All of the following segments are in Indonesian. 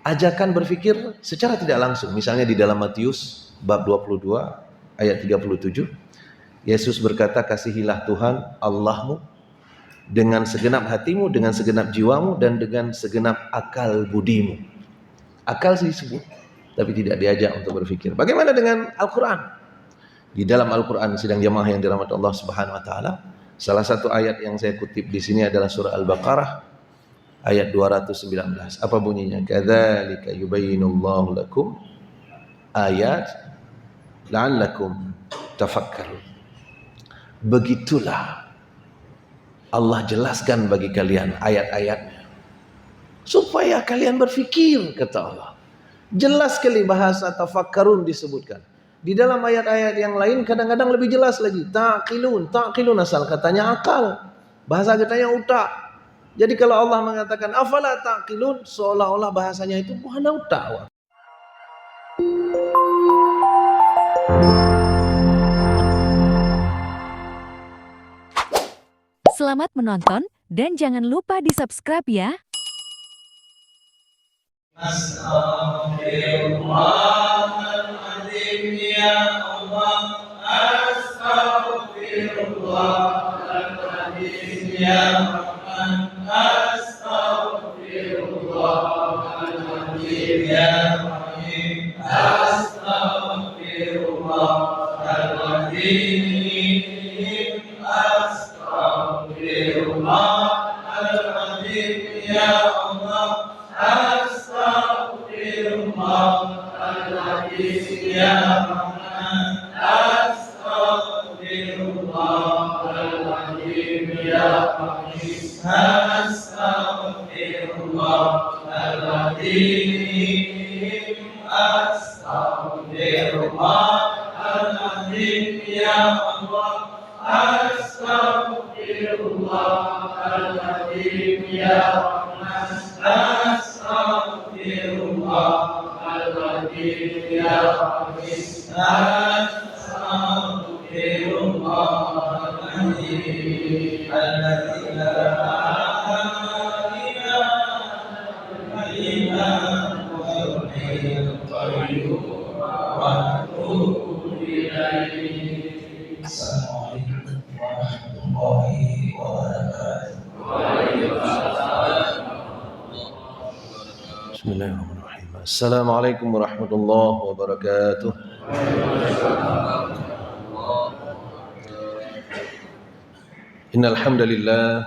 ajakan berpikir secara tidak langsung. Misalnya di dalam Matius bab 22 ayat 37, Yesus berkata, kasihilah Tuhan Allahmu dengan segenap hatimu, dengan segenap jiwamu, dan dengan segenap akal budimu. Akal disebut, tapi tidak diajak untuk berpikir. Bagaimana dengan Al-Quran? Di dalam Al-Quran, sidang jamaah yang dirahmati Allah Subhanahu Wa Taala, salah satu ayat yang saya kutip di sini adalah surah Al-Baqarah ayat 219. Apa bunyinya? Kadzalika yubayyinullahu lakum ayat la'allakum tafakkarun. Begitulah Allah jelaskan bagi kalian ayat-ayatnya supaya kalian berfikir, kata Allah. Jelas sekali bahasa tafakkarun disebutkan. Di dalam ayat-ayat yang lain kadang-kadang lebih jelas lagi. Taqilun asal katanya akal. Bahasa katanya utak. Jadi kalau Allah mengatakan afala taqilun, seolah-olah bahasanya itu mana utak. Selamat menonton dan jangan lupa di-subscribe ya. Astaghfirullahaladzim ya Allah, astaghfirullahaladzim ya Rahman, astaghfirullahaladzim ya Rahim, astaghfirullahaladzim, astaghfirullahaladzim ya Allah, astaghfirullahaladzim ya Rahman, astaghfirullahaladzim ya Rahim, astaghfirullahaladzim, astaghfirullahaladzim ya Allah, astaghfirullahaladzim ya Rahman, astaghfirullahaladzim ya Rahim, astaghfirullahaladzim. Alladzi la ilaha illa huwal hayyul qayyum wa atubu ilaihi. Assalamualaikum warahmatullahi wabarakatuh. Bismillahirrahmanirrahim. Assalamualaikum warahmatullahi wabarakatuh. Innal hamdalillah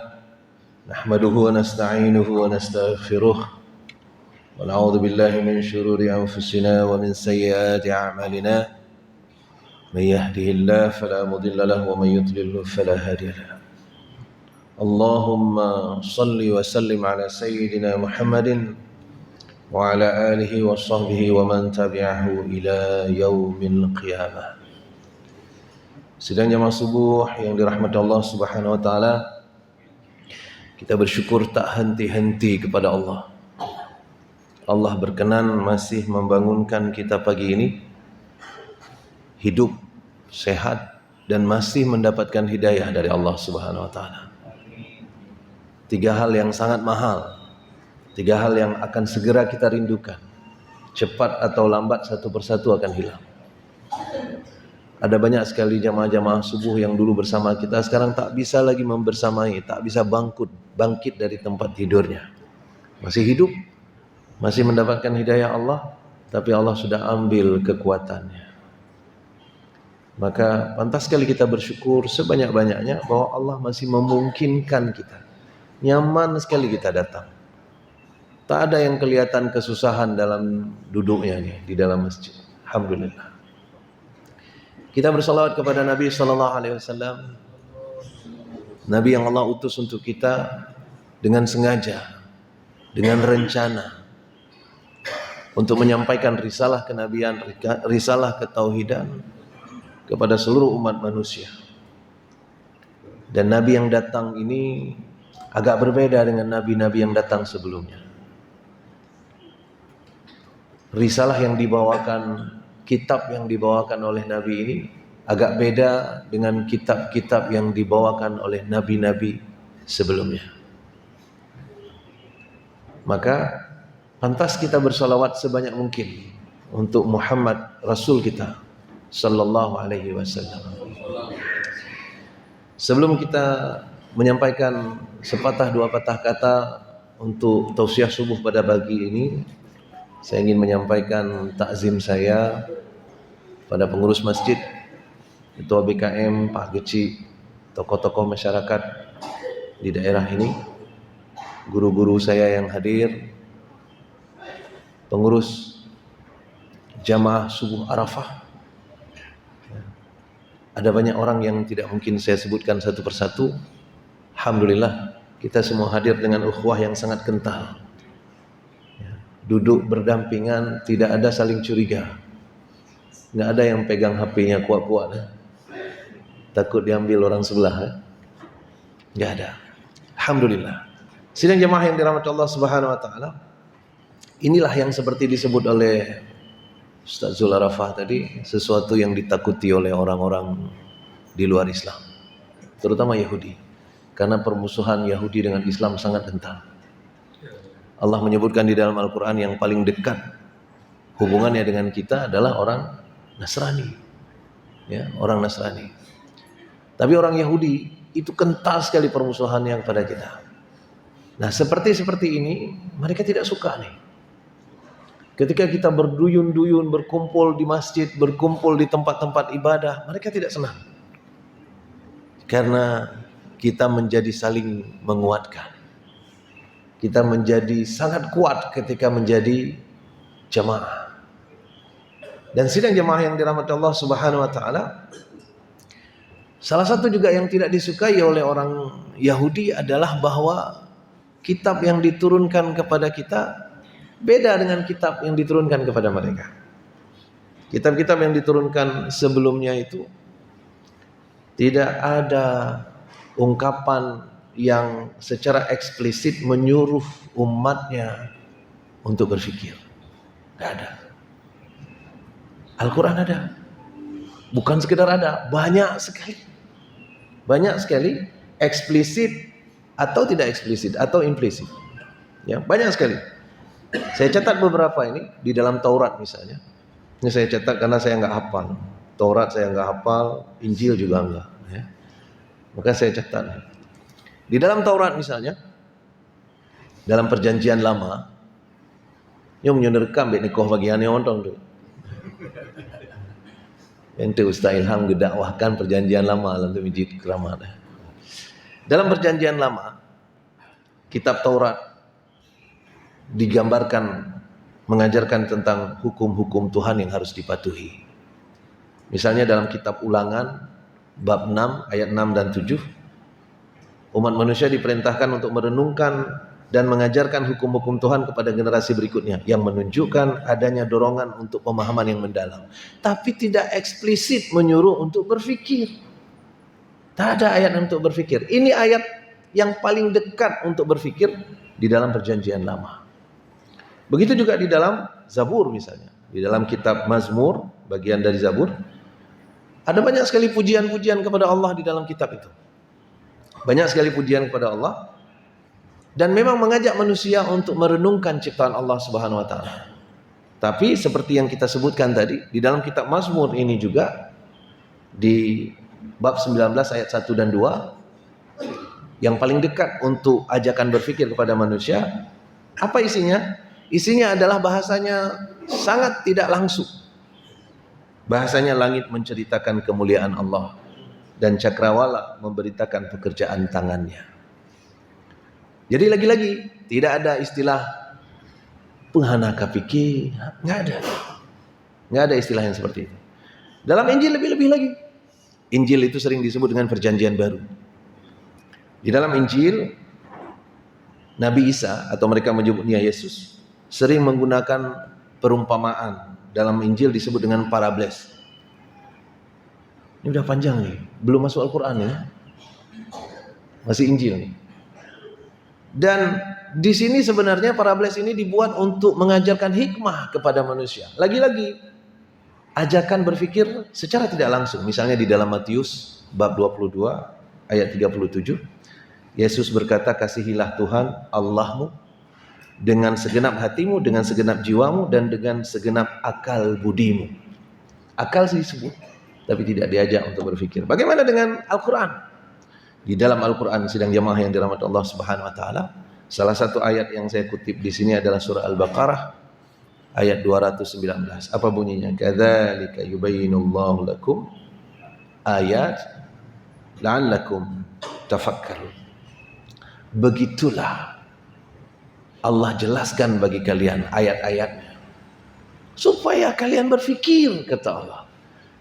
nahmaduhu wa nasta'inuhu wa nastaghfiruh wa na'udzu billahi min shururi anfusina wa min sayyiati a'malina. May yahdihillahu fala mudilla lahu wa may yudlilhu fala hadiya lahu. Allahumma shalli wa sallim ala sayyidina Muhammadin wa ala alihi wa sahbihi wa man tabi'ahu ila yaumil qiyamah. Sidang jamaah subuh yang dirahmati Allah Subhanahu wa taala, kita bersyukur tak henti-henti kepada Allah. Allah berkenan masih membangunkan kita pagi ini hidup, sehat, dan masih mendapatkan hidayah dari Allah Subhanahu wa taala. 3 hal yang sangat mahal, 3 hal yang akan segera kita rindukan. Cepat atau lambat satu persatu akan hilang. Ada banyak sekali jamaah-jamaah subuh yang dulu bersama kita sekarang tak bisa lagi membersamai, tak bisa bangkit dari tempat tidurnya. Masih hidup, masih mendapatkan hidayah Allah, tapi Allah sudah ambil kekuatannya. Maka pantas sekali kita bersyukur sebanyak-banyaknya bahwa Allah masih memungkinkan kita. Nyaman sekali kita datang. Tak ada yang kelihatan kesusahan dalam duduknya nih di dalam masjid. Alhamdulillah. Kita bersalawat kepada Nabi sallallahu alaihi wasallam. Nabi yang Allah utus untuk kita dengan sengaja, dengan rencana untuk menyampaikan risalah kenabian, risalah ketauhidan kepada seluruh umat manusia. Dan Nabi yang datang ini agak berbeda dengan nabi-nabi yang datang sebelumnya. Risalah yang dibawakan, kitab yang dibawakan oleh Nabi ini agak beda dengan kitab-kitab yang dibawakan oleh nabi-nabi sebelumnya. Maka Pantas kita bersolawat sebanyak mungkin untuk Muhammad Rasul kita sallallahu alaihi wasallam. Sebelum kita menyampaikan sepatah dua patah kata untuk tausiah subuh pada pagi ini, saya ingin menyampaikan takzim saya pada pengurus masjid, Ketua BKM, Pak Geci, tokoh-tokoh masyarakat di daerah ini, guru-guru saya yang hadir, pengurus jamaah subuh Arafah. Ada banyak orang yang tidak mungkin saya sebutkan satu persatu. Alhamdulillah, kita semua hadir dengan ukhuwah yang sangat kental. Duduk berdampingan, tidak ada saling curiga. Nggak ada yang pegang HP-nya kuat-kuat. Takut diambil orang sebelah. Nggak ada. Alhamdulillah. Sidang jamaah yang dirahmati Allah Subhanahu wa taala. Inilah yang seperti disebut oleh Ustaz Zul Arafah tadi, sesuatu yang ditakuti oleh orang-orang di luar Islam, terutama Yahudi, karena permusuhan Yahudi dengan Islam sangat kental. Allah menyebutkan di dalam Al-Quran yang paling dekat hubungannya dengan kita adalah orang Nasrani, ya, orang Nasrani. Tapi orang Yahudi itu kental sekali permusuhannya kepada kita. Nah, seperti ini mereka tidak suka nih. Ketika kita berduyun-duyun, berkumpul di masjid, berkumpul di tempat-tempat ibadah, mereka tidak senang. Karena kita menjadi saling menguatkan. Kita menjadi sangat kuat ketika menjadi jamaah. Dan sidang jamaah yang dirahmati Allah Subhanahu wa taala, salah satu juga yang tidak disukai oleh orang Yahudi adalah bahwa kitab yang diturunkan kepada kita beda dengan kitab yang diturunkan kepada mereka. Kitab-kitab yang diturunkan sebelumnya itu tidak ada ungkapan yang secara eksplisit menyuruh umatnya untuk berfikir. Tidak ada. Al-Quran ada. Bukan sekedar ada, banyak sekali. Banyak sekali eksplisit atau tidak eksplisit atau implisit. Ya, banyak sekali. Saya catat beberapa ini di dalam Taurat misalnya. Ini saya catat karena saya nggak hafal. Taurat saya nggak hafal, Injil juga nggak. Ya. Maka saya catat. Di dalam Taurat misalnya, dalam Perjanjian Lama, yang menyunerkan nikoh bagiannya ontong tuh. Ente Ustaz Ilham gedakwahkan Perjanjian Lama dalam masjid keramat. Dalam Perjanjian Lama, kitab Taurat digambarkan mengajarkan tentang hukum-hukum Tuhan yang harus dipatuhi. Misalnya dalam kitab Ulangan bab 6 ayat 6 dan 7, umat manusia diperintahkan untuk merenungkan dan mengajarkan hukum-hukum Tuhan kepada generasi berikutnya, yang menunjukkan adanya dorongan untuk pemahaman yang mendalam, tapi tidak eksplisit menyuruh untuk berfikir. Tak ada ayat untuk berfikir. Ini ayat yang paling dekat untuk berfikir di dalam Perjanjian Lama. Begitu juga di dalam Zabur misalnya. Di dalam kitab Mazmur, bagian dari Zabur, ada banyak sekali pujian-pujian kepada Allah di dalam kitab itu. Banyak sekali pujian kepada Allah. Dan memang mengajak manusia untuk merenungkan ciptaan Allah Subhanahu wa taala. Tapi seperti yang kita sebutkan tadi, di dalam kitab Mazmur ini juga di bab 19 ayat 1 dan 2, yang paling dekat untuk ajakan berfikir kepada manusia, apa isinya? Isinya adalah bahasanya sangat tidak langsung. Bahasanya langit menceritakan kemuliaan Allah dan cakrawala memberitakan pekerjaan tangannya. Jadi lagi-lagi tidak ada istilah penghanaka fikih, nggak ada. Nggak ada istilah yang seperti itu. Dalam Injil lebih-lebih lagi. Injil itu sering disebut dengan Perjanjian Baru. Di dalam Injil, Nabi Isa atau mereka menyebutnya Yesus sering menggunakan perumpamaan. Dalam Injil disebut dengan parables. Ini udah panjang nih, belum masuk Al-Quran ya, masih Injil nih. Dan di sini sebenarnya parables ini dibuat untuk mengajarkan hikmah kepada manusia. Lagi-lagi ajakan berfikir secara tidak langsung. Misalnya di dalam Matius bab 22 ayat 37, Yesus berkata, kasihilah Tuhan Allahmu dengan segenap hatimu, dengan segenap jiwamu, dan dengan segenap akal budimu. Akal disebut, tapi tidak diajak untuk berpikir. Bagaimana dengan Al-Quran? Di dalam Al-Quran, sidang jamaah yang dirahmati Allah Subhanahu Wa Taala, salah satu ayat yang saya kutip di sini adalah surah Al-Baqarah ayat 219. Apa bunyinya? Kadzalika yubayyinullahu lakum ayat la'allakum tafakkarun. Begitulah Allah jelaskan bagi kalian ayat-ayatnya supaya kalian berfikir, kata Allah.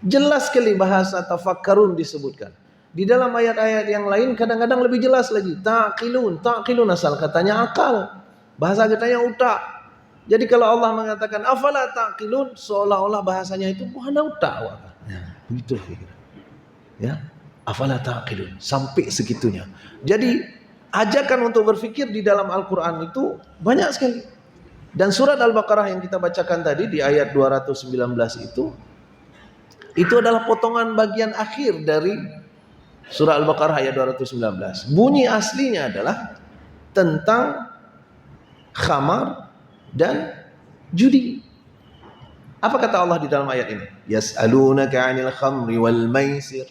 Jelas sekali bahasa tafakkarun disebutkan. Di dalam ayat-ayat yang lain kadang-kadang lebih jelas lagi. Taqilun asal katanya akal. Bahasa katanya utak. Jadi kalau Allah mengatakan afala taqilun, seolah-olah bahasanya itu mana utak. Begitu kira. Ya, afala taqilun, sampai segitunya. Jadi ajakan untuk berfikir di dalam Al-Quran itu banyak sekali. Dan surat Al-Baqarah yang kita bacakan tadi di ayat 219 itu adalah potongan bagian akhir dari surah Al-Baqarah ayat 219. Bunyi aslinya adalah tentang khamar dan judi. Apa kata Allah di dalam ayat ini? Yas'alunaka 'anil khamri wal maisir.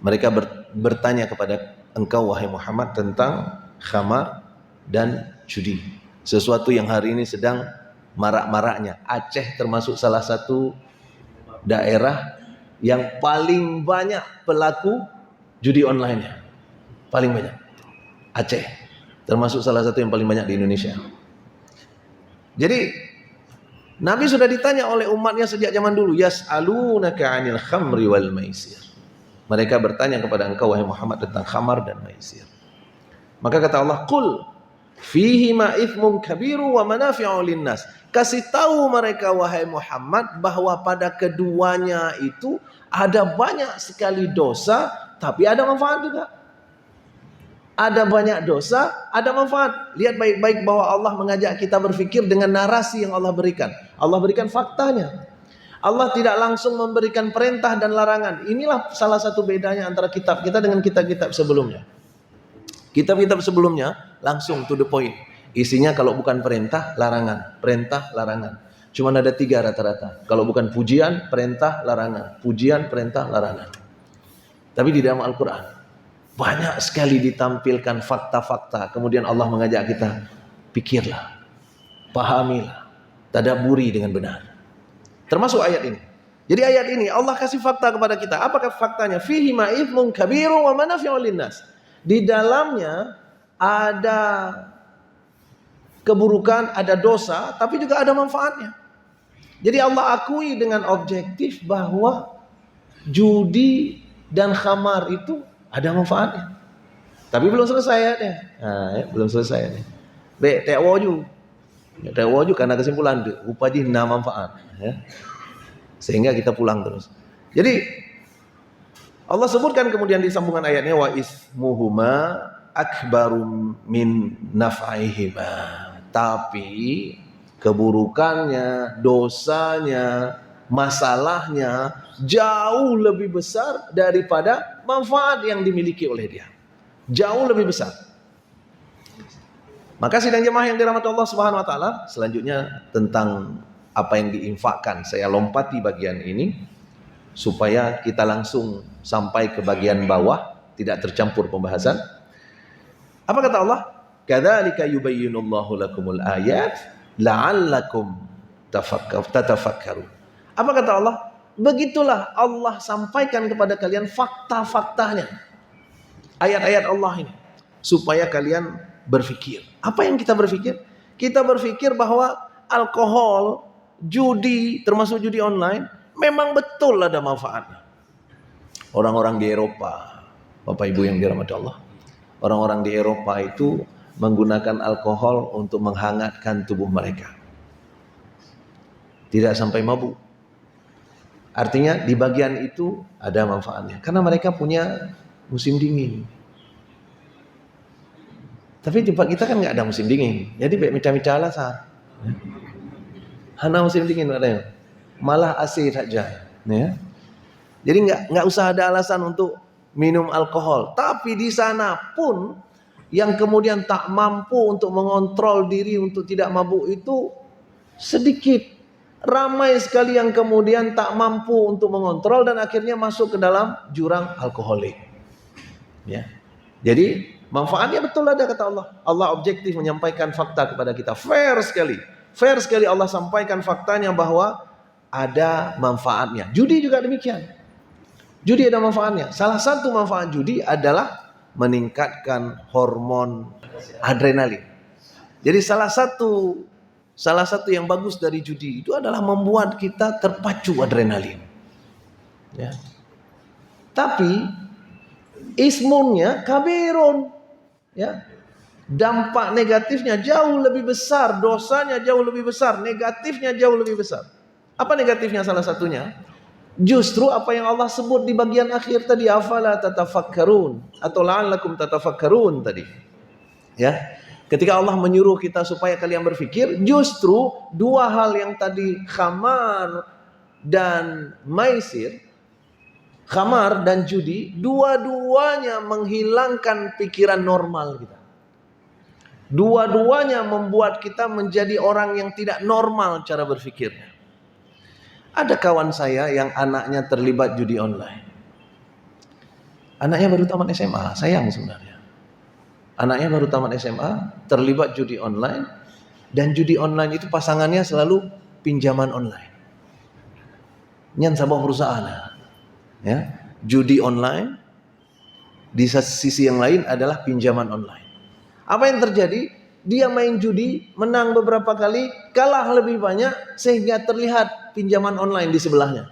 Mereka bertanya kepada engkau wahai Muhammad tentang khamar dan judi. Sesuatu yang hari ini sedang marak-maraknya. Aceh termasuk salah satu daerah yang paling banyak pelaku judi online-nya. Paling banyak. Aceh termasuk salah satu yang paling banyak di Indonesia. Jadi Nabi sudah ditanya oleh umatnya sejak zaman dulu, yas'alunaka 'anil khamri wal maisir. Mereka bertanya kepada engkau wahai Muhammad tentang khamar dan maisir. Maka kata Allah, qul fihi ma ithmun kabiru wa manafi'u linnas. Kasih tahu mereka wahai Muhammad bahwa pada keduanya itu ada banyak sekali dosa, tapi ada manfaat juga. Ada banyak dosa, ada manfaat. Lihat baik-baik bahwa Allah mengajak kita berfikir dengan narasi yang Allah berikan. Allah berikan faktanya. Allah tidak langsung memberikan perintah dan larangan. Inilah salah satu bedanya antara kitab kita dengan kitab-kitab sebelumnya. Kitab-kitab sebelumnya langsung to the point. Isinya kalau bukan perintah, larangan. Perintah, larangan. Cuma ada 3 rata-rata. Kalau bukan pujian, perintah, larangan. Pujian, perintah, larangan. Tapi di dalam Al-Quran banyak sekali ditampilkan fakta-fakta. Kemudian Allah mengajak kita, pikirlah, pahamilah, tadabburi dengan benar. Termasuk ayat ini. Jadi ayat ini Allah kasih fakta kepada kita. Apakah faktanya? Fihi ma ithmun kabiru wa manafi'u linnas. Di dalamnya ada keburukan, ada dosa, tapi juga ada manfaatnya. Jadi Allah akui dengan objektif bahwa judi dan khamar itu ada manfaatnya. Tapi belum selesai ayatnya. Belum selesai nih. Tewoju karena kesimpulan upaji manfaat, ya. Sehingga kita pulang terus. Jadi Allah sebutkan kemudian di sambungan ayatnya wa ismuhuma akbaru min naf'ihima. Tapi keburukannya, dosanya, masalahnya jauh lebih besar daripada manfaat yang dimiliki oleh dia. Jauh lebih besar. Maka sidang jemaah yang dirahmati Allah Subhanahu wa taala, selanjutnya tentang apa yang diinfakkan. Saya lompati bagian ini supaya kita langsung sampai ke bagian bawah, tidak tercampur pembahasan. Apa kata Allah? Kadzalika yubayyinullahu lakumul ayat la'allakum tatafakkarun. Apa kata Allah? Begitulah Allah sampaikan kepada kalian fakta-faktanya. Ayat-ayat Allah ini supaya kalian berpikir. Apa yang kita berpikir? Kita berpikir bahwa alkohol, judi, termasuk judi online, memang betul ada manfaatnya. Orang-orang di Eropa, Bapak Ibu yang dirahmati Allah, orang-orang di Eropa itu menggunakan alkohol untuk menghangatkan tubuh mereka. Tidak sampai mabuk. Artinya di bagian itu ada manfaatnya. Karena mereka punya musim dingin. Tapi di tempat kita kan nggak ada musim dingin. Jadi mica-mica alasan. Hana musim dingin ada, malah AC saja. Ya. Jadi nggak usah ada alasan untuk minum alkohol. Tapi di sana pun yang kemudian tak mampu untuk mengontrol diri untuk tidak mabuk itu sedikit. Ramai sekali yang kemudian tak mampu untuk mengontrol dan akhirnya masuk ke dalam jurang alkoholik. Ya. Jadi manfaatnya betul ada kata Allah. Allah objektif menyampaikan fakta kepada kita. Fair sekali. Fair sekali Allah sampaikan faktanya bahwa ada manfaatnya. Judi juga demikian. Judi ada manfaatnya. Salah satu manfaat judi adalah meningkatkan hormon adrenalin. Jadi salah satu yang bagus dari judi itu adalah membuat kita terpacu adrenalin. Ya. Tapi ismunnya kabirun. Ya. Dampak negatifnya jauh lebih besar, dosanya jauh lebih besar, negatifnya jauh lebih besar. Apa negatifnya salah satunya? Justru apa yang Allah sebut di bagian akhir tadi, afala tatafakkarun atau la'allakum tatafakkarun tadi. Ya. Ketika Allah menyuruh kita supaya kalian berpikir, justru dua hal yang tadi khamar dan maisir, khamar dan judi, dua-duanya menghilangkan pikiran normal kita. Dua-duanya membuat kita menjadi orang yang tidak normal cara berpikirnya. Ada kawan saya yang anaknya terlibat judi online. Anaknya baru tamat SMA, sayang sebenarnya. Anaknya baru tamat SMA, terlibat judi online. Dan judi online itu pasangannya selalu pinjaman online. Nyan sabah perusahaan. Ya, judi online, di sisi yang lain adalah pinjaman online. Apa yang terjadi? Dia main judi, menang beberapa kali, kalah lebih banyak, sehingga terlihat pinjaman online di sebelahnya.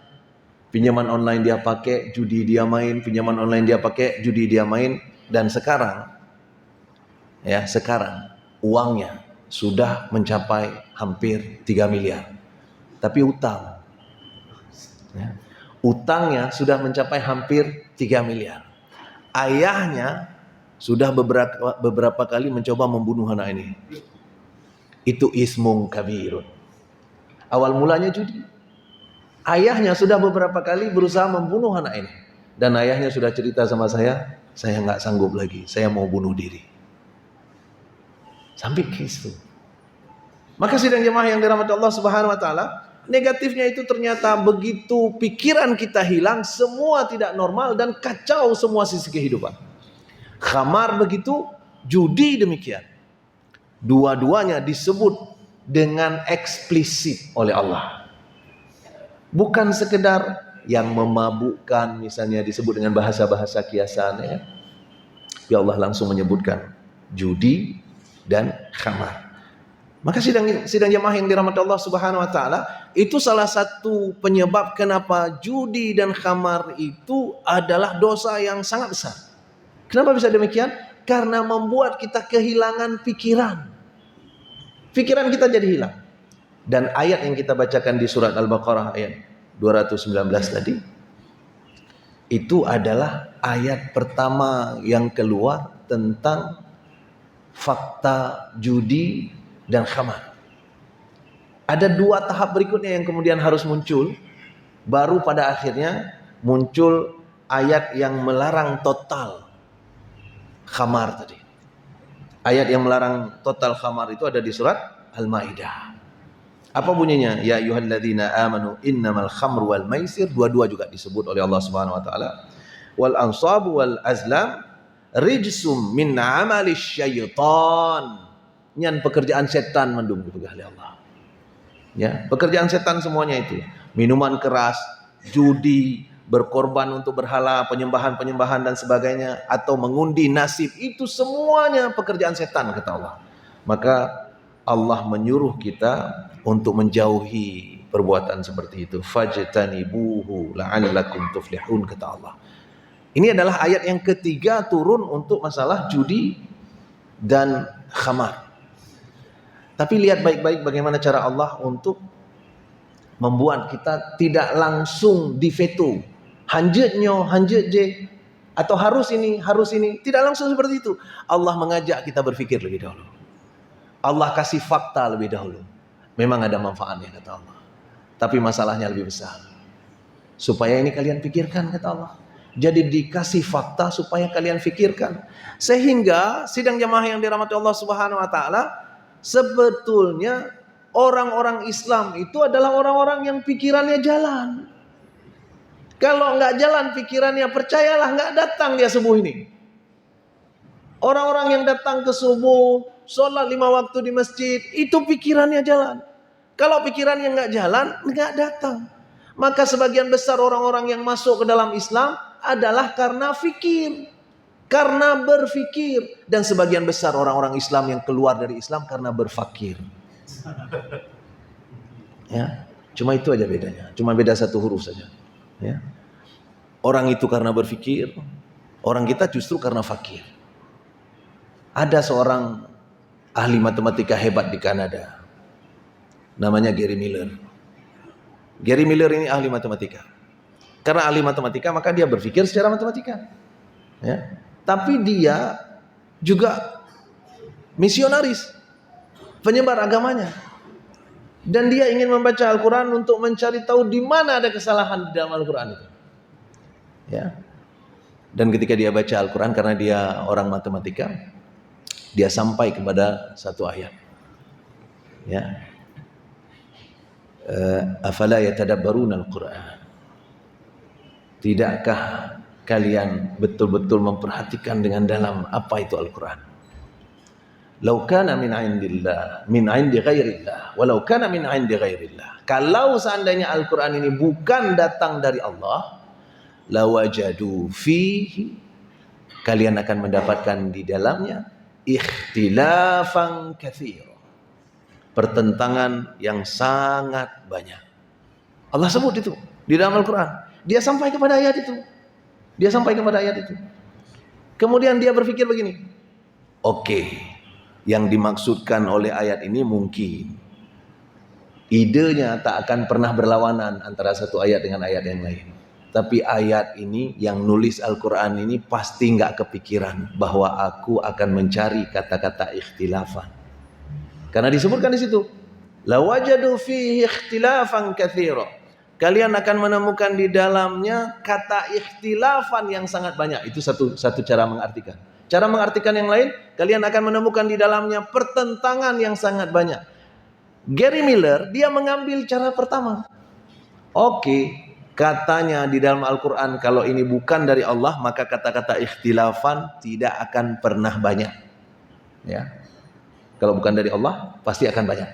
Pinjaman online dia pakai, judi dia main, pinjaman online dia pakai, judi dia main. Dan sekarang uangnya sudah mencapai hampir 3 miliar. Tapi utang. Ya, utangnya sudah mencapai hampir 3 miliar. Ayahnya sudah beberapa kali mencoba membunuh anak ini. Itu ismun kabirun. Awal mulanya judi. Ayahnya sudah beberapa kali berusaha membunuh anak ini. Dan ayahnya sudah cerita sama saya nggak sanggup lagi, saya mau bunuh diri. Sampai ke situ. Maka sidang jemaah yang dirahmati Allah Subhanahu wa taala, negatifnya itu ternyata begitu pikiran kita hilang, semua tidak normal dan kacau semua sisi kehidupan. Khamar begitu, judi demikian. Dua-duanya disebut dengan eksplisit oleh Allah. Bukan sekedar yang memabukkan, misalnya disebut dengan bahasa-bahasa kiasan, ya. Ya Allah langsung menyebutkan judi dan khamar. Maka sidang jemaah yang dirahmati Allah Subhanahu wa taala, itu salah satu penyebab kenapa judi dan khamar itu adalah dosa yang sangat besar. Kenapa bisa demikian? Karena membuat kita kehilangan pikiran. Pikiran kita jadi hilang. Dan ayat yang kita bacakan di surat Al-Baqarah ayat 219 tadi, itu adalah ayat pertama yang keluar tentang fakta judi dan khamar. Ada dua tahap berikutnya yang kemudian harus muncul, baru pada akhirnya muncul ayat yang melarang total khamar tadi. Ayat yang melarang total khamar itu ada di surat Al-Maidah. Apa bunyinya? Ya ayyuhalladzina amanu innamal khamru wal maisir, dua-dua juga disebut oleh Allah Subhanahu wa taala. Wal ansabu wal azlam rijsum min amali syaitan. Nyan pekerjaan setan mendung oleh Allah. Ya, pekerjaan setan semuanya itu. Minuman keras, judi, berkorban untuk berhala, penyembahan-penyembahan dan sebagainya, atau mengundi nasib, itu semuanya pekerjaan setan kata Allah. Maka Allah menyuruh kita untuk menjauhi perbuatan seperti itu. Fajtanibuhu la'allakum tuflihun kata Allah. Ini adalah ayat yang ketiga turun untuk masalah judi dan khamar. Tapi lihat baik-baik bagaimana cara Allah untuk membuat kita tidak langsung diveto. Hanjetnyo, hanjet je, atau harus ini, tidak langsung seperti itu. Allah mengajak kita berpikir lebih dahulu. Allah kasih fakta lebih dahulu. Memang ada manfaatnya kata Allah. Tapi masalahnya lebih besar. Supaya ini kalian pikirkan kata Allah. Jadi dikasih fakta supaya kalian fikirkan. Sehingga sidang jamaah yang dirahmati Allah Subhanahu wa taala, sebetulnya orang-orang Islam itu adalah orang-orang yang pikirannya jalan. Kalau nggak jalan pikirannya, percayalah nggak datang dia subuh ini. Orang-orang yang datang ke subuh, sholat 5 waktu di masjid, itu pikirannya jalan. Kalau pikirannya nggak jalan, nggak datang. Maka sebagian besar orang-orang yang masuk ke dalam Islam adalah karena fikir, karena berfikir. Dan sebagian besar orang-orang Islam yang keluar dari Islam karena berfakir. Ya, cuma itu aja bedanya. Cuma beda satu huruf saja. Ya. Orang itu karena berfikir, orang kita justru karena fakir. Ada seorang ahli matematika hebat di Kanada, namanya Gary Miller. Gary Miller ini ahli matematika. Karena ahli matematika maka dia berpikir secara matematika. Ya. Tapi dia juga misionaris, penyebar agamanya. Dan dia ingin membaca Al-Quran untuk mencari tahu di mana ada kesalahan di dalam Al-Quran itu. Ya. Dan ketika dia baca Al-Quran, karena dia orang matematika, dia sampai kepada satu ayat. Ya. Afala yatadabbaruna al-Quran. Tidakkah kalian betul-betul memperhatikan dengan dalam apa itu Al-Quran? Lau kana min indillah, min indi ghairillah, walau kana min indi ghairillah. Kalau seandainya Al-Quran ini bukan datang dari Allah, lawajadu fihi, kalian akan mendapatkan di dalamnya ikhtilafan katsira, pertentangan yang sangat banyak. Allah sebut itu di dalam Al-Quran. Dia sampai kepada ayat itu. Dia sampai kepada ayat itu. Kemudian dia berpikir begini. Oke, yang dimaksudkan oleh ayat ini mungkin idenya tak akan pernah berlawanan antara satu ayat dengan ayat yang lain. Tapi ayat ini, yang nulis Al-Quran ini pasti nggak kepikiran bahwa aku akan mencari kata-kata ikhtilafan. Karena disebutkan di situ, lawajadu fihi ikhtilafan katsira. Kalian akan menemukan di dalamnya kata ikhtilafan yang sangat banyak. Itu satu cara mengartikan. Cara mengartikan yang lain, kalian akan menemukan di dalamnya pertentangan yang sangat banyak. Gary Miller, dia mengambil cara pertama. Oke, katanya di dalam Al-Quran, kalau ini bukan dari Allah, maka kata-kata ikhtilafan tidak akan pernah banyak. Ya. Kalau bukan dari Allah, pasti akan banyak.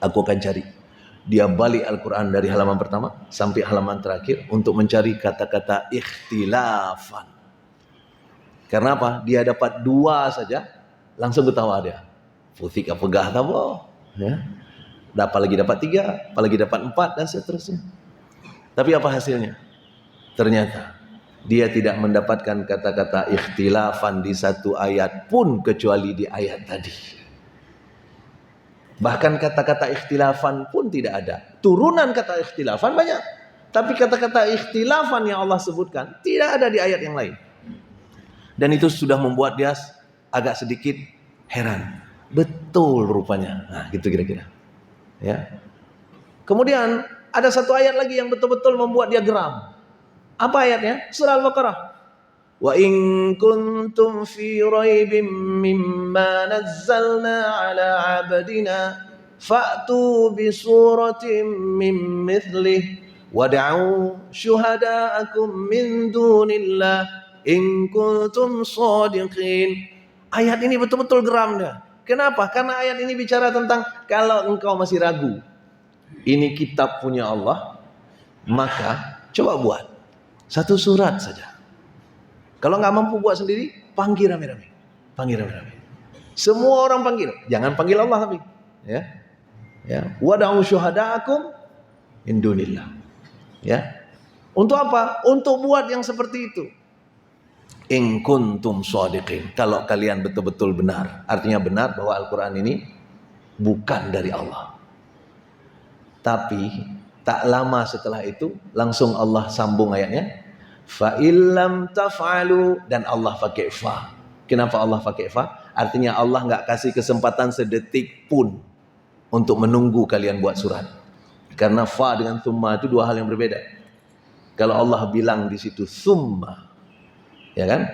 Aku akan cari. Dia balik Al-Quran dari halaman pertama sampai halaman terakhir untuk mencari kata-kata ikhtilafan. Karena apa? Dia dapat 2 saja, langsung ketawa dia. Futik apa gah tahu? Ya. Apalagi dapat 3, apalagi dapat 4 dan seterusnya. Tapi apa hasilnya? Ternyata dia tidak mendapatkan kata-kata ikhtilafan di satu ayat pun kecuali di ayat tadi. Bahkan kata-kata ikhtilafan pun tidak ada. Turunan kata ikhtilafan banyak, tapi kata-kata ikhtilafan yang Allah sebutkan tidak ada di ayat yang lain. Dan itu sudah membuat dia agak sedikit heran. Betul rupanya. Nah, gitu kira-kira. Ya. Kemudian ada satu ayat lagi yang betul-betul membuat dia geram. Apa ayatnya? Surah Al-Baqarah. Wa in kuntum fi raibim mimma nazzalna ala 'abdina fa'tu bi suratin min mithlih wad'u syuhada'akum min dunillah in kuntum shadiqin. Ayat ini betul-betul geram dia. Kenapa? Karena ayat ini bicara tentang kalau engkau masih ragu, ini kitab punya Allah, maka coba buat satu surat saja. Kalau nggak mampu buat sendiri, panggil rame-rame. Panggil rame-rame. Semua orang panggil. Jangan panggil Allah tapi. Ya. Ya. Wada'u syuhada'akum min dunillah. Ya. Untuk apa? Untuk buat yang seperti itu. In kuntum shadiqin. Kalau kalian betul-betul benar. Artinya benar bahwa Al-Quran ini bukan dari Allah. Tapi tak lama setelah itu langsung Allah sambung ayatnya. Fa illam taf'alu, dan Allah pakai fa. Kenapa Allah pakai fa? Artinya Allah enggak kasih kesempatan sedetik pun untuk menunggu kalian buat surat. Karena fa dengan thumma itu 2 hal yang berbeda. Kalau Allah bilang di situ summa, ya kan?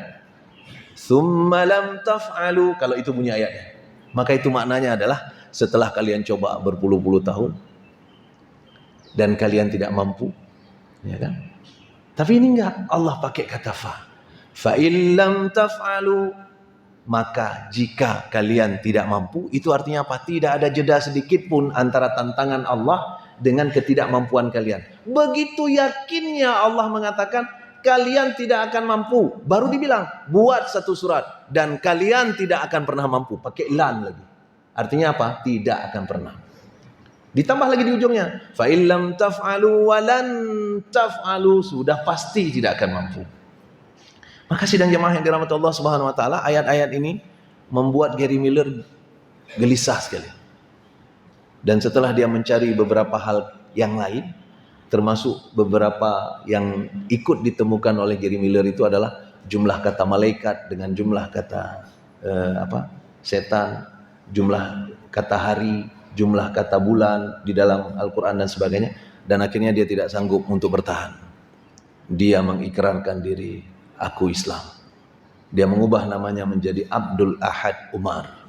Summa lam taf'alu, kalau itu bunyi ayatnya, maka itu maknanya adalah setelah kalian coba berpuluh-puluh tahun dan kalian tidak mampu, ya kan? Tapi ini enggak, Allah pakai kata fa illam taf'alu, maka jika kalian tidak mampu, itu artinya apa? Tidak ada jeda sedikit pun antara tantangan Allah dengan ketidakmampuan kalian. Begitu yakinnya Allah mengatakan kalian tidak akan mampu, baru dibilang buat satu surat dan kalian tidak akan pernah mampu, pakai lan lagi. Artinya apa? Tidak akan pernah. Ditambah lagi di ujungnya, fa illam taf'alu wa lan taf'alu, sudah pasti tidak akan mampu. Maka sidang jemaah yang dirahmati Allah Subhanahu wa taala, ayat-ayat ini membuat Gary Miller gelisah sekali. Dan setelah dia mencari beberapa hal yang lain, termasuk beberapa yang ikut ditemukan oleh Gary Miller itu adalah jumlah kata malaikat dengan jumlah kata setan, jumlah kata hari, jumlah kata bulan di dalam Al-Quran dan sebagainya. Dan akhirnya dia tidak sanggup untuk bertahan. Dia mengikrarkan diri, aku Islam. Dia mengubah namanya menjadi Abdul Ahad Umar.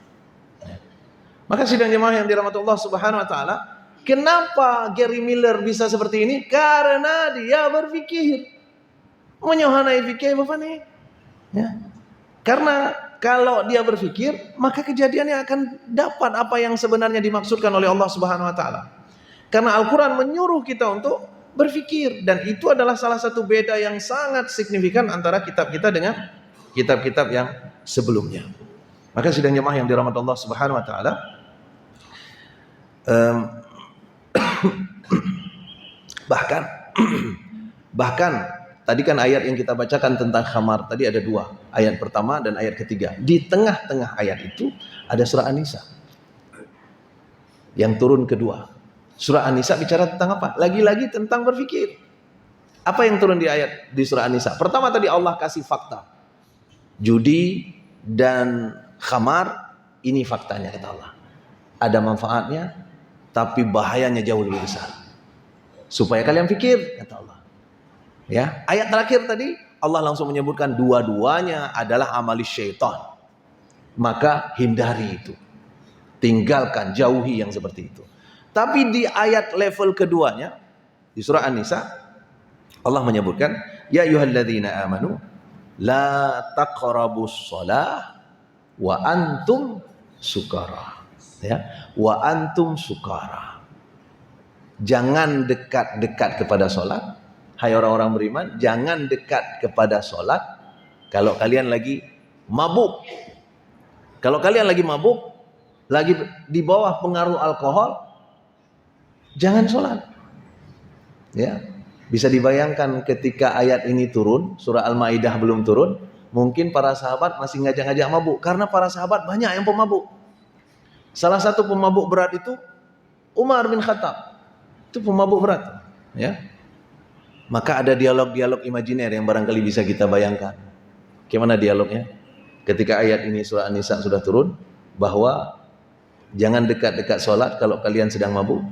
Maka sidang jemaah yang dirahmati Allah Subhanahu wa taala, kenapa Gary Miller bisa seperti ini? Karena dia berfikir. Menyohanai fikir Bapak nih. Ya. Karena kalau dia berfikir, maka kejadiannya akan dapat apa yang sebenarnya dimaksudkan oleh Allah Subhanahu wa taala. Karena Al-Qur'an menyuruh kita untuk berfikir, dan itu adalah salah satu beda yang sangat signifikan antara kitab kita dengan kitab-kitab yang sebelumnya. Maka sidang jemaah yang dirahmati Allah Subhanahu wa taala, bahkan tadi kan ayat yang kita bacakan tentang khamar tadi ada dua, ayat pertama dan ayat ketiga. Di tengah-tengah ayat itu ada surah An-Nisa yang turun kedua. Surah An-Nisa bicara tentang apa? Lagi-lagi tentang berfikir. Apa yang turun di surah An-Nisa? Pertama tadi Allah kasih fakta. Judi dan khamar, ini faktanya kata Allah. Ada manfaatnya, tapi bahayanya jauh lebih besar. Supaya kalian fikir, kata Allah. Ya, ayat terakhir tadi Allah langsung menyebutkan dua-duanya adalah amalis syaitan. Maka hindari itu. Tinggalkan, jauhi yang seperti itu. Tapi di ayat level keduanya, di surah An-Nisa, Allah menyebutkan, ya ayyuhalladzina amanu la taqrabus shalah wa antum sukara. Ya, wa antum sukara. Jangan dekat-dekat kepada sholat. Hai orang-orang beriman, jangan dekat kepada sholat kalau kalian lagi mabuk. Kalau kalian lagi mabuk, lagi di bawah pengaruh alkohol, jangan sholat. Ya, bisa dibayangkan ketika ayat ini turun, surah Al-Maidah belum turun, mungkin para sahabat masih ngajak-ngajak mabuk, karena para sahabat banyak yang pemabuk. Salah satu pemabuk berat itu Umar bin Khattab. Itu pemabuk berat, ya. Maka ada dialog-dialog imajiner yang barangkali bisa kita bayangkan. Gimana dialognya? Ketika ayat ini surah An-Nisa sudah turun, bahwa jangan dekat-dekat sholat kalau kalian sedang mabuk.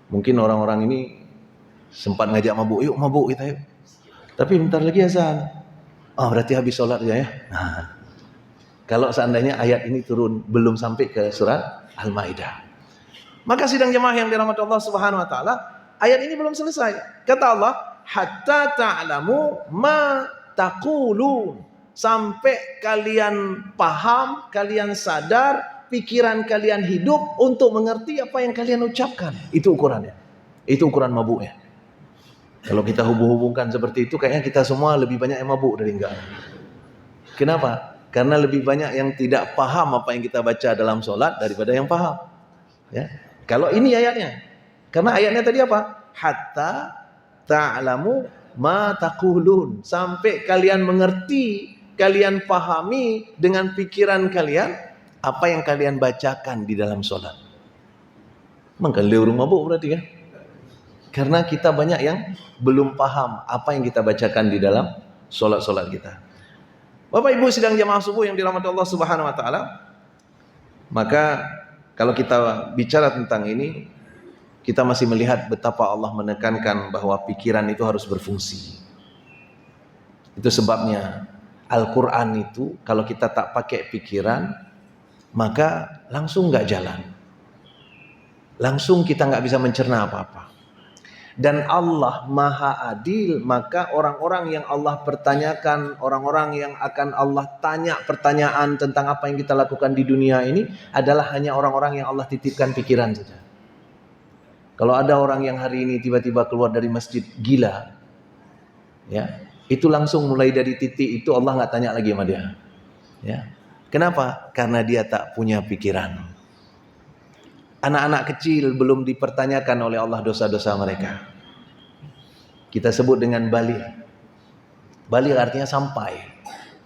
Mungkin orang-orang ini sempat ngajak mabuk, yuk mabuk kita yuk. Tapi bentar lagi azan. Oh berarti habis sholat ya. Nah, kalau seandainya ayat ini turun belum sampai ke surat Al-Maidah. Maka sidang jemaah yang dirahmati Allah Subhanahu wa taala, ayat ini belum selesai. Kata Allah, hatta ta'lamu ma taqulun. Sampai kalian paham, kalian sadar, pikiran kalian hidup untuk mengerti apa yang kalian ucapkan. Itu ukurannya. Itu ukuran mabuknya. Kalau kita hubung-hubungkan seperti itu, kayaknya kita semua lebih banyak yang mabuk dari enggak. Kenapa? Karena lebih banyak yang tidak paham apa yang kita baca dalam sholat daripada yang paham. Ya. Kalau ini ayatnya. Karena ayatnya tadi apa? Hatta ta'lamu ma taqulun. Sampai kalian mengerti, kalian pahami dengan pikiran kalian apa yang kalian bacakan di dalam sholat. Maka lewat mabuk berarti kan? Karena kita banyak yang belum paham apa yang kita bacakan di dalam sholat-sholat kita. Bapak Ibu sidang jamaah subuh yang dirahmati Allah Subhanahu wa taala, maka kalau kita bicara tentang ini, kita masih melihat betapa Allah menekankan bahwa pikiran itu harus berfungsi. Itu sebabnya Al-Quran itu kalau kita tak pakai pikiran, maka langsung nggak jalan. Langsung kita nggak bisa mencerna apa-apa. Dan Allah Maha Adil, maka orang-orang yang Allah pertanyakan, orang-orang yang akan Allah tanya pertanyaan tentang apa yang kita lakukan di dunia ini adalah hanya orang-orang yang Allah titipkan pikiran saja. Kalau ada orang yang hari ini tiba-tiba keluar dari masjid gila, ya, itu langsung mulai dari titik itu Allah nggak tanya lagi sama dia. Ya. Kenapa? Karena dia tak punya pikiran. Anak-anak kecil belum dipertanyakan oleh Allah dosa-dosa mereka. Kita sebut dengan baligh. Baligh artinya sampai.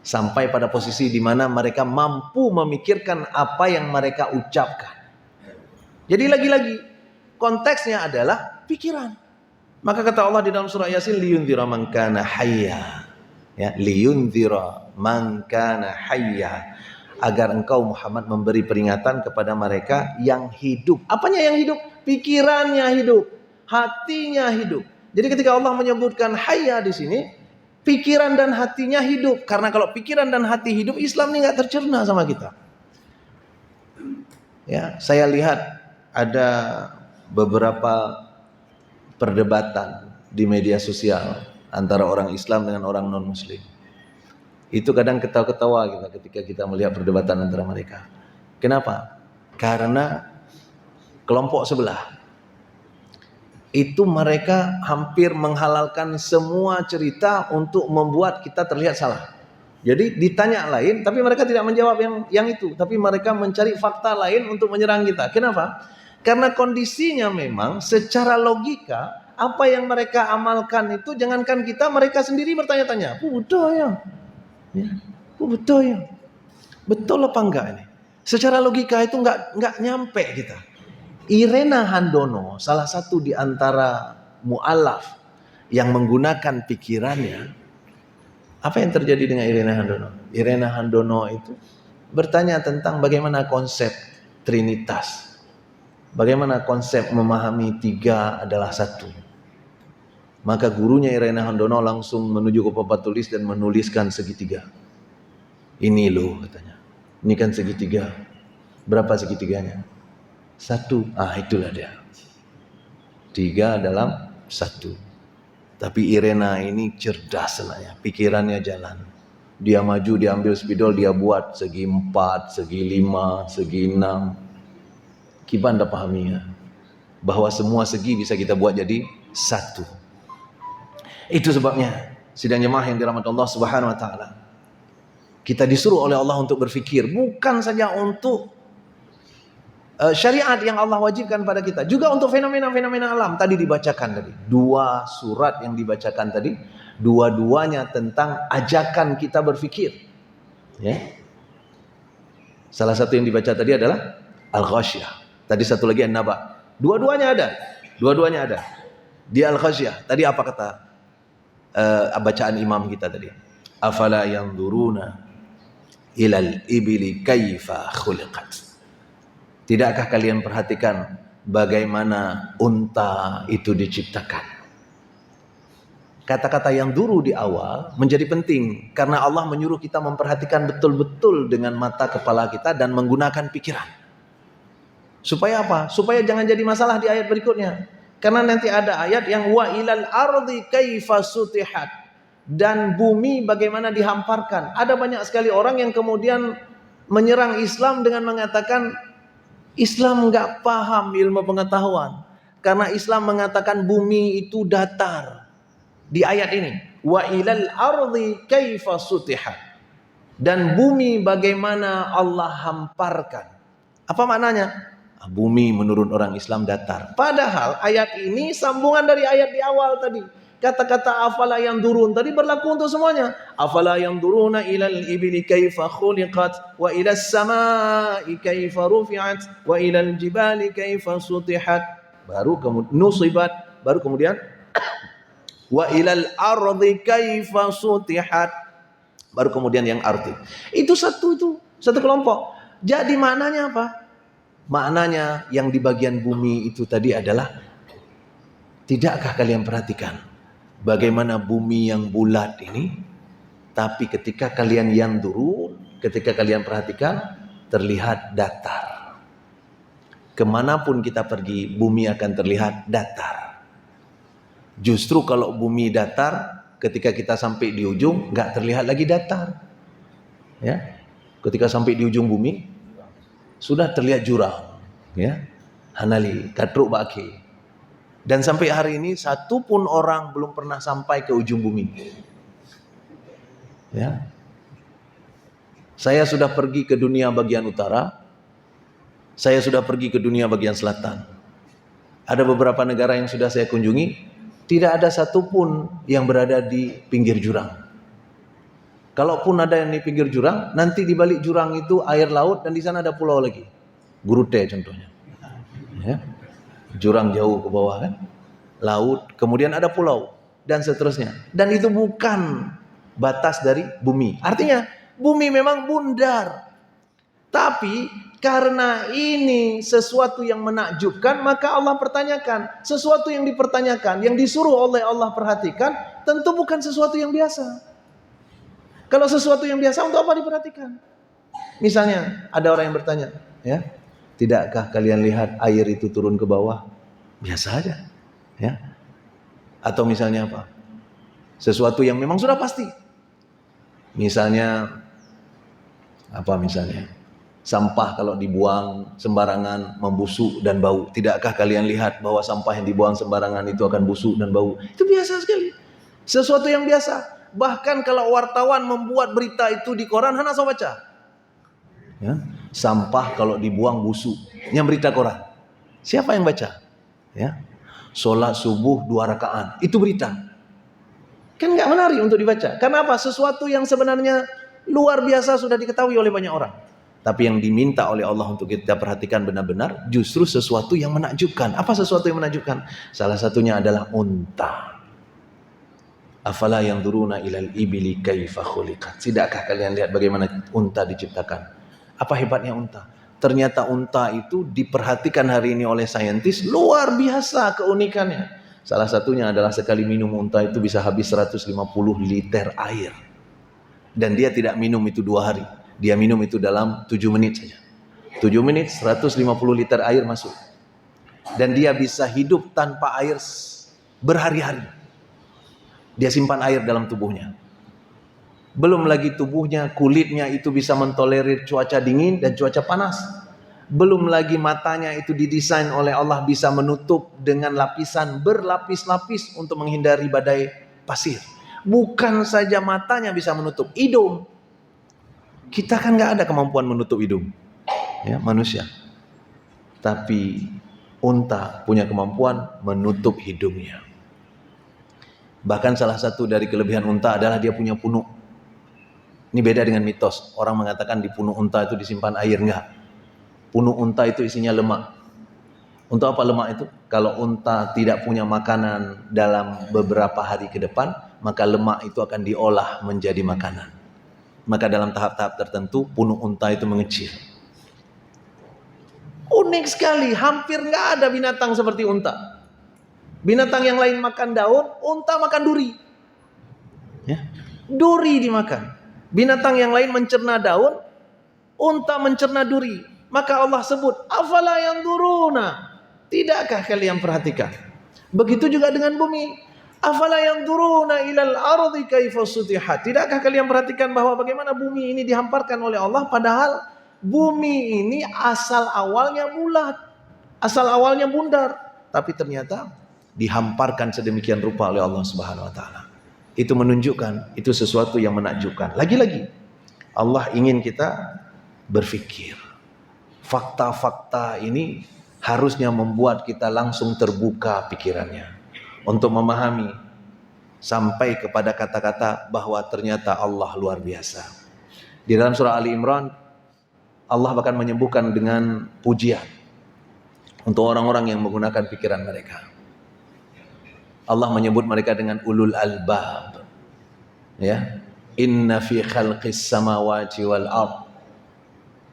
Sampai pada posisi di mana mereka mampu memikirkan apa yang mereka ucapkan. Jadi lagi-lagi konteksnya adalah pikiran. Maka kata Allah di dalam surah Yasin, liyundzira man kana hayya. Ya, liyundzira man kana hayya. Agar engkau Muhammad memberi peringatan kepada mereka yang hidup. Apanya yang hidup? Pikirannya hidup, hatinya hidup. Jadi ketika Allah menyebutkan hayya di sini, pikiran dan hatinya hidup. Karena kalau pikiran dan hati hidup, Islam ini nggak tercerna sama kita. Ya, saya lihat ada beberapa perdebatan di media sosial antara orang Islam dengan orang non-Muslim. Itu kadang ketawa-ketawa kita ketika kita melihat perdebatan antara mereka. Kenapa? Karena kelompok sebelah itu mereka hampir menghalalkan semua cerita untuk membuat kita terlihat salah. Jadi ditanya lain, tapi mereka tidak menjawab yang itu, tapi mereka mencari fakta lain untuk menyerang kita. Kenapa? Karena kondisinya memang secara logika apa yang mereka amalkan itu, jangankan kita, mereka sendiri bertanya-tanya, betul ya? Ya, betul ya? Betul apa enggak ini? Secara logika itu enggak nyampe kita. Irena Handono, salah satu di antara mu'alaf yang menggunakan pikirannya. Apa yang terjadi dengan Irena Handono? Irena Handono itu bertanya tentang bagaimana konsep Trinitas. Bagaimana konsep memahami tiga adalah satu. Maka gurunya Irena Handono langsung menuju ke papan tulis dan menuliskan segitiga. Ini loh katanya. Ini kan segitiga. Berapa segitiganya? Satu. Itulah dia. Tiga dalam satu. Tapi Irena ini cerdas sebenarnya. Pikirannya jalan. Dia maju, dia ambil spidol, dia buat segi 4, segi 5, segi 6. Kita anda pahaminya. Bahwa semua segi bisa kita buat jadi satu. Itu sebabnya sidang jemaah yang dirahmati Allah Subhanahu wa taala. Kita disuruh oleh Allah untuk berfikir, bukan saja untuk syariat yang Allah wajibkan pada kita, juga untuk fenomena-fenomena alam. Tadi dibacakan tadi, 2 surat yang dibacakan tadi, dua-duanya tentang ajakan kita berfikir. Ya. Salah satu yang dibaca tadi adalah Al-Ghasyiyah. Tadi satu lagi An-Naba. Dua-duanya ada. Di Al-Ghasyiyah. Tadi apa kata bacaan imam kita tadi? Afala yanzuruna ilal ibili kaifa khuliqat. Tidakkah kalian perhatikan bagaimana unta itu diciptakan? Kata-kata yang dulu di awal menjadi penting karena Allah menyuruh kita memperhatikan betul-betul dengan mata kepala kita dan menggunakan pikiran. Supaya apa? Supaya jangan jadi masalah di ayat berikutnya. Karena nanti ada ayat yang wa ilal ardi kaifa sutihat, dan bumi bagaimana dihamparkan. Ada banyak sekali orang yang kemudian menyerang Islam dengan mengatakan Islam enggak paham ilmu pengetahuan. Karena Islam mengatakan bumi itu datar. Di ayat ini, wa ilal ardi kaifa sutihat, dan bumi bagaimana Allah hamparkan. Apa maknanya? Bumi menurut orang Islam datar. Padahal ayat ini sambungan dari ayat di awal tadi. Kata-kata afala yang durun tadi berlaku untuk semuanya. Afala yang duruna ilal ibili kaifa khuliqat wa ilas samai kaifa rufi'at wa ilal jibali kaifa sutihat. Baru kemudian nusibat, baru kemudian wa ilal ardi kaifa sutihat. Baru kemudian yang arti. Itu satu kelompok. Jadi maknanya apa? Maknanya yang di bagian bumi itu tadi adalah Tidakkah kalian perhatikan bagaimana bumi yang bulat ini, tapi ketika kalian ketika kalian perhatikan, terlihat datar. Kemanapun kita pergi, bumi akan terlihat datar. Justru kalau bumi datar, ketika kita sampai di ujung, nggak terlihat lagi datar. Ya, ketika sampai di ujung bumi, sudah terlihat jurang. Ya, Hanali, Katruk Baki. Dan sampai hari ini satu pun orang belum pernah sampai ke ujung bumi. Ya. Saya sudah pergi ke dunia bagian utara. Saya sudah pergi ke dunia bagian selatan. Ada beberapa negara yang sudah saya kunjungi, tidak ada satupun yang berada di pinggir jurang. Kalaupun ada yang di pinggir jurang, nanti di balik jurang itu air laut dan di sana ada pulau lagi. Gurute contohnya. Ya. Jurang jauh ke bawah kan, laut, kemudian ada pulau dan seterusnya. Dan itu bukan batas dari bumi. Artinya bumi memang bundar. Tapi karena ini sesuatu yang menakjubkan, maka Allah pertanyakan. Sesuatu yang dipertanyakan, yang disuruh oleh Allah perhatikan, tentu bukan sesuatu yang biasa. Kalau sesuatu yang biasa, untuk apa diperhatikan? Misalnya ada orang yang bertanya, ya, tidakkah kalian lihat air itu turun ke bawah? Biasa aja. Ya. Atau misalnya apa? Sesuatu yang memang sudah pasti. Misalnya, apa misalnya? Sampah kalau dibuang sembarangan membusuk dan bau. Tidakkah kalian lihat bahwa sampah yang dibuang sembarangan itu akan busuk dan bau? Itu biasa sekali. Sesuatu yang biasa. Bahkan kalau wartawan membuat berita itu di koran, hana saya baca. Ya. Sampah kalau dibuang busuk, yang berita koran. Siapa yang baca? Ya. Sholat subuh 2 rakaat, itu berita. Kan nggak menarik untuk dibaca. Karena apa? Sesuatu yang sebenarnya luar biasa sudah diketahui oleh banyak orang. Tapi yang diminta oleh Allah untuk kita perhatikan benar-benar justru sesuatu yang menakjubkan. Apa sesuatu yang menakjubkan? Salah satunya adalah unta. Afala yanzuruna ilal ibili kaifa khuliqat. Tidakkah kalian lihat bagaimana unta diciptakan? Apa hebatnya unta? Ternyata unta itu diperhatikan hari ini oleh saintis, luar biasa keunikannya. Salah satunya adalah sekali minum unta itu bisa habis 150 liter air. Dan dia tidak minum itu 2 hari. Dia minum itu dalam 7 menit saja. 7 menit 150 liter air masuk. Dan dia bisa hidup tanpa air berhari-hari. Dia simpan air dalam tubuhnya. Belum lagi tubuhnya, kulitnya itu bisa mentolerir cuaca dingin dan cuaca panas. Belum lagi matanya itu didesain oleh Allah bisa menutup dengan lapisan berlapis-lapis untuk menghindari badai pasir. Bukan saja matanya bisa menutup, hidung. Kita kan nggak ada kemampuan menutup hidung, ya manusia. Tapi unta punya kemampuan menutup hidungnya. Bahkan salah satu dari kelebihan unta adalah dia punya punuk. Ini beda dengan mitos. Orang mengatakan di punuk unta itu disimpan air. Enggak. Punuk unta itu isinya lemak. Untuk apa lemak itu? Kalau unta tidak punya makanan dalam beberapa hari ke depan, maka lemak itu akan diolah menjadi makanan. Maka dalam tahap-tahap tertentu, punuk unta itu mengecil. Unik sekali. Hampir enggak ada binatang seperti unta. Binatang yang lain makan daun, unta makan duri. Ya. Duri dimakan. Binatang yang lain mencerna daun, unta mencerna duri. Maka Allah sebut, afala yanzuruna. Tidakkah kalian perhatikan? Begitu juga dengan bumi. Afala yanzuruna ilal ardi kaifa sutihat. Tidakkah kalian perhatikan bahwa bagaimana bumi ini dihamparkan oleh Allah, padahal bumi ini asal awalnya bulat, asal awalnya bundar, tapi ternyata dihamparkan sedemikian rupa oleh Allah Subhanahu wa taala. Itu menunjukkan itu sesuatu yang menakjubkan. Lagi-lagi Allah ingin kita berpikir. Fakta-fakta ini harusnya membuat kita langsung terbuka pikirannya untuk memahami sampai kepada kata-kata bahwa ternyata Allah luar biasa. Di dalam surah Ali Imran Allah bahkan menyembuhkan dengan pujian untuk orang-orang yang menggunakan pikiran mereka. Allah menyebut mereka dengan ulul albab. Ya. Inna fi khalqis samawati wal ard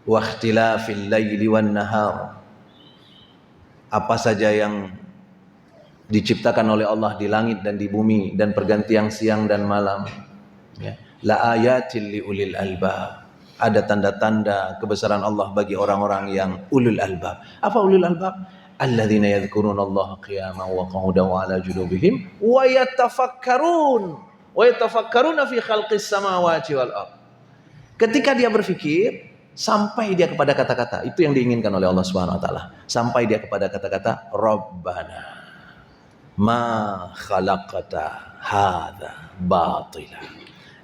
wa ikhtilafil laili wan nahar. Apa saja yang diciptakan oleh Allah di langit dan di bumi dan pergantian siang dan malam. Ya. La ayatil liulil albab. Ada tanda-tanda kebesaran Allah bagi orang-orang yang ulul albab. Apa ulul albab? Alladzina yadhkuruna Allah qiyaman wa qu'udan wa 'ala junubihim wa yatafakkaruna fi khalqis samawati wal ardh. Ketika dia berpikir, sampai dia kepada kata-kata, itu yang diinginkan oleh Allah Subhanahu wa taala. Sampai dia kepada kata-kata Rabbana ma khalaqta hadza batila.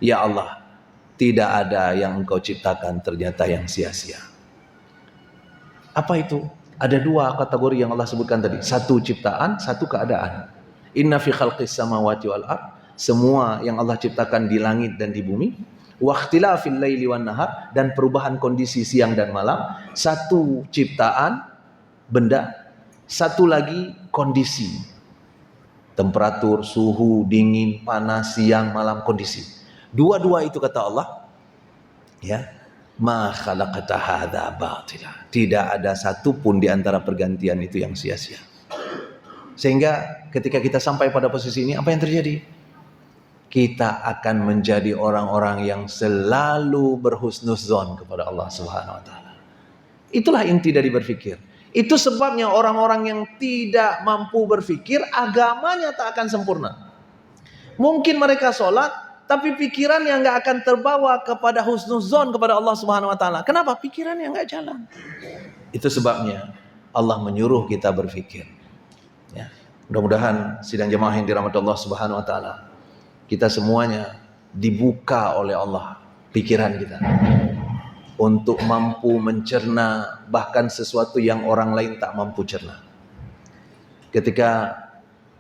Ya Allah, tidak ada yang Engkau ciptakan ternyata yang sia-sia. Apa itu? Ada dua kategori yang Allah sebutkan tadi. Satu ciptaan, satu keadaan. Inna fi khalqis samawati wal ardh. Semua yang Allah ciptakan di langit dan di bumi. Wa ikhtilafil laili wan nahar, dan perubahan kondisi siang dan malam. Satu ciptaan benda, satu lagi kondisi. Temperatur, suhu, dingin, panas, siang, malam, kondisi. Dua-dua itu kata Allah, ya. Ma khalaqta hadza batila. Tidak ada satu pun di antara pergantian itu yang sia-sia. Sehingga ketika kita sampai pada posisi ini, apa yang terjadi? Kita akan menjadi orang-orang yang selalu berhusnuzon kepada Allah Subhanahu wa taala. Itulah inti dari berpikir. Itu sebabnya orang-orang yang tidak mampu berpikir, agamanya tak akan sempurna. Mungkin mereka sholat, tapi pikirannya nggak akan terbawa kepada husnuzon kepada Allah Subhanahu wa taala. Kenapa? Pikirannya nggak jalan. Itu sebabnya Allah menyuruh kita berpikir. Ya. Mudah-mudahan sidang jemaah yang dirahmati Allah Subhanahu wa taala, kita semuanya dibuka oleh Allah pikiran kita untuk mampu mencerna bahkan sesuatu yang orang lain tak mampu cerna. Ketika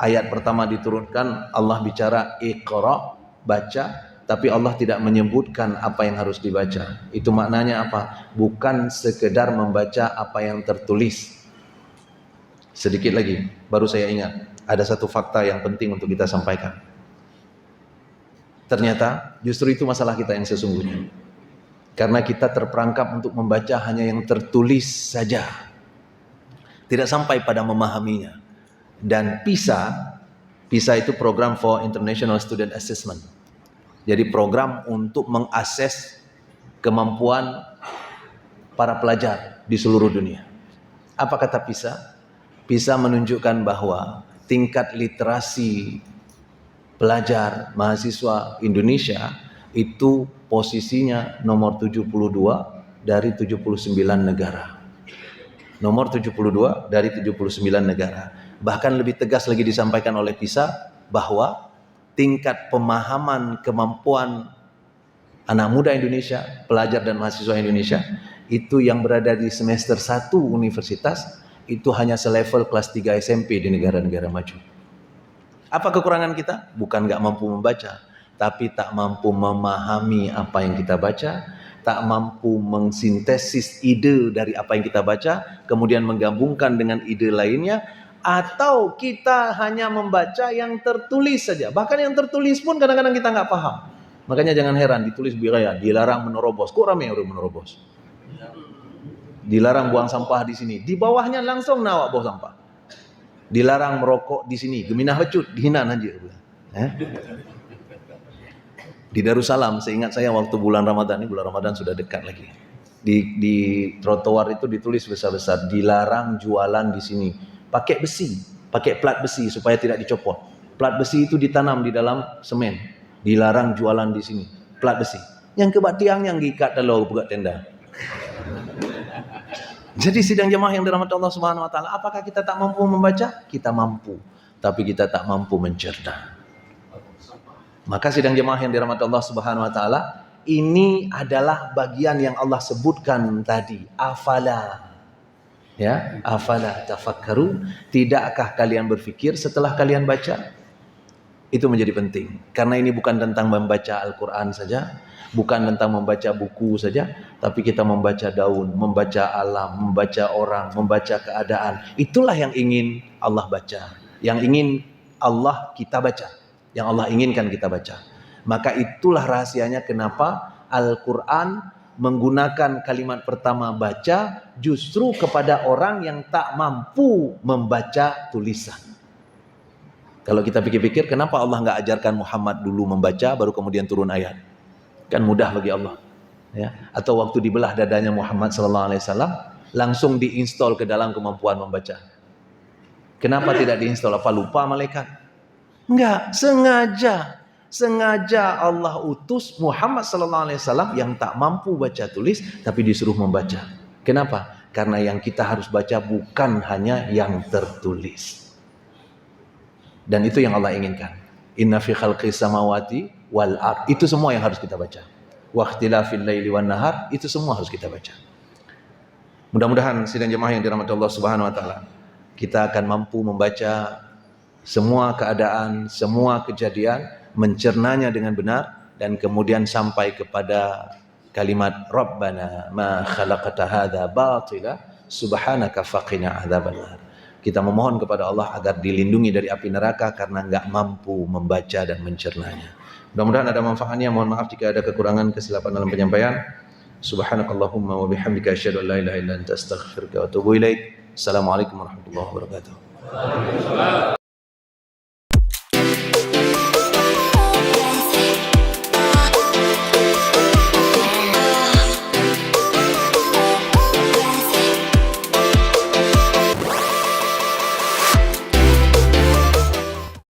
ayat pertama diturunkan, Allah bicara Iqra, baca, tapi Allah tidak menyebutkan apa yang harus dibaca. Itu maknanya apa? Bukan sekedar membaca apa yang tertulis. Sedikit lagi, baru saya ingat, ada satu fakta yang penting untuk kita sampaikan. Ternyata justru itu masalah kita yang sesungguhnya. Karena kita terperangkap untuk membaca hanya yang tertulis saja. Tidak sampai pada memahaminya. Dan PISA itu program for International Student Assessment. Jadi program untuk mengakses kemampuan para pelajar di seluruh dunia. Apa kata PISA? PISA menunjukkan bahwa tingkat literasi pelajar, mahasiswa Indonesia itu posisinya nomor 72 dari 79 negara. Nomor 72 dari 79 negara. Bahkan lebih tegas lagi disampaikan oleh PISA bahwa tingkat pemahaman kemampuan anak muda Indonesia, pelajar dan mahasiswa Indonesia, itu yang berada di semester 1 universitas, itu hanya selevel kelas 3 SMP di negara-negara maju. Apa kekurangan kita? Bukan gak mampu membaca, tapi tak mampu memahami apa yang kita baca, tak mampu mengsintesis ide dari apa yang kita baca, kemudian menggabungkan dengan ide lainnya, atau kita hanya membaca yang tertulis saja. Bahkan yang tertulis pun kadang-kadang kita gak paham. Makanya jangan heran ditulis biraya, dilarang menerobos. Kok ramai orang menerobos? Dilarang buang sampah di sini. Di bawahnya langsung nawak buang sampah. Dilarang merokok di sini, geminah lecut, dihina aja. Di Darussalam, seingat saya waktu bulan Ramadan, ini bulan Ramadan sudah dekat lagi. Di trotoar itu ditulis besar-besar, dilarang jualan di sini. Pakai besi, pakai plat besi supaya tidak dicopot. Plat besi itu ditanam di dalam semen. Dilarang jualan di sini, plat besi. Yang kebat tiang yang diikat dalam buka tenda. Jadi sidang jemaah yang dirahmati Allah Subhanahu wa taala, apakah kita tak mampu membaca? Kita mampu, tapi kita tak mampu mencerna. Maka sidang jemaah yang dirahmati Allah Subhanahu wa taala, ini adalah bagian yang Allah sebutkan tadi, afala. Ya, afala tafakkaru, tidakkah kalian berpikir setelah kalian baca? Itu menjadi penting, karena ini bukan tentang membaca Al-Qur'an saja, bukan tentang membaca buku saja, tapi kita membaca daun, membaca alam, membaca orang, membaca keadaan. Itulah yang ingin Allah baca, yang ingin Allah kita baca, yang Allah inginkan kita baca. Maka itulah rahasianya kenapa Al-Quran menggunakan kalimat pertama baca justru kepada orang yang tak mampu membaca tulisan. Kalau kita pikir-pikir, kenapa Allah nggak ajarkan Muhammad dulu membaca, baru kemudian turun ayat? Kan mudah bagi Allah. Ya. Atau waktu dibelah dadanya Muhammad SAW, langsung diinstal ke dalam kemampuan membaca. Kenapa tidak diinstal? Apa lupa malaikat? Enggak, sengaja Allah utus Muhammad SAW yang tak mampu baca tulis, tapi disuruh membaca. Kenapa? Karena yang kita harus baca bukan hanya yang tertulis. Dan itu yang Allah inginkan. Inna fi khalqis samawati wal ard. Itu semua yang harus kita baca. Wa ikhtilafil laili wan nahar, itu semua harus kita baca. Mudah-mudahan sidang jemaah yang dirahmati Allah Subhanahu wa taala, kita akan mampu membaca semua keadaan, semua kejadian, mencernanya dengan benar, dan kemudian sampai kepada kalimat Rabbana ma khalaqta hadza batila subhanaka faqina adzabannar. Kita memohon kepada Allah agar dilindungi dari api neraka karena enggak mampu membaca dan mencernanya. Mudah-mudahan ada manfaatnya. Mohon maaf jika ada kekurangan, kesilapan dalam penyampaian. Subhanakallahumma wa bihamdika asyhadu an la ilaha illa anta astaghfiruka wa atubu ilaik. Assalamualaikum warahmatullahi wabarakatuh.